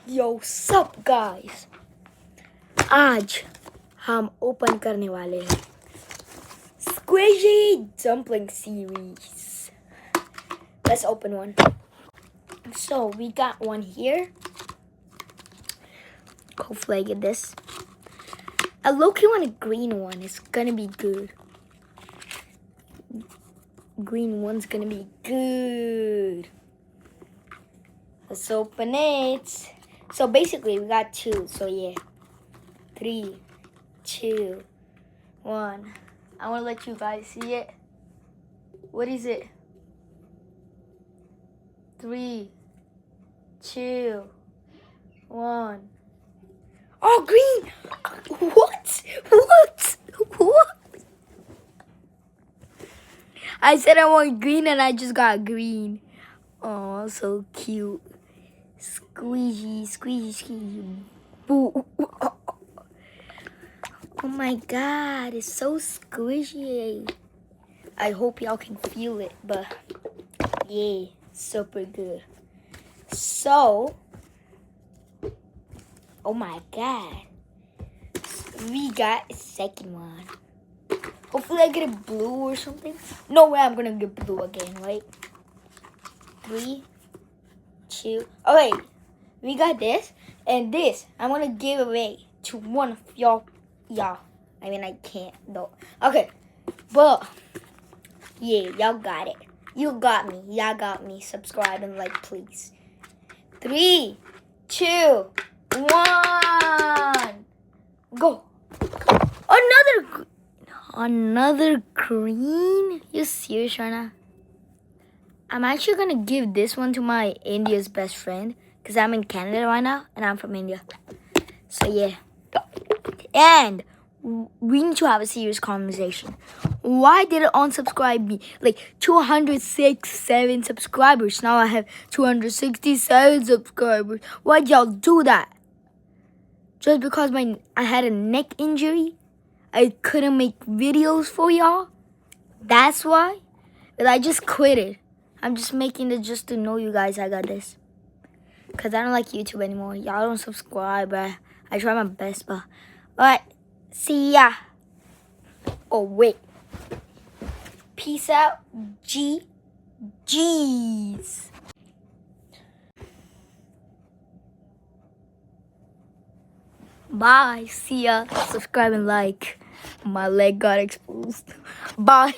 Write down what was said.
Yo, sup guys? आज हम open करने वाले हैं Squishy Dumpling series. Let's open one. So we got one here. Hopefully I get this. I low-key want a green one. It's gonna be good. Green one's gonna be good. Let's open it. So basically we got two. So yeah. 3, 2, 1. I want to let you guys see it. What is it? 3, 2, 1. Oh, green! What? What? I said I want green and I just got green. Oh, so cute. Squeezy. Boo. Oh my god, it's so squishy. I hope y'all can feel it, but yeah, super good. So, oh my god, we got a second one. Hopefully I get a blue or something. No way I'm gonna get blue again, right? 3, 2, okay, we got this, and this I'm gonna give away to one of y'all. I mean, I can't though. Okay, but yeah, y'all got it. You got me. Y'all got me. Subscribe and like, please. 3, 2, 1, go. Another green? You serious right now? I'm actually gonna give this one to my India's best friend because I'm in Canada right now and I'm from India. So yeah. And we need to have a serious conversation. Why did it unsubscribe me? Like 267 subscribers. Now I have 267 subscribers. Why'd y'all do that? Just because I had a neck injury? I couldn't make videos for y'all? That's why? But I just quit it. I'm just making it just to know you guys I got this. Because I don't like YouTube anymore. Y'all don't subscribe, but I try my best, but... Alright, see ya. Oh, wait. Peace out. G's. Bye. See ya. Subscribe and like. My leg got exposed. Bye.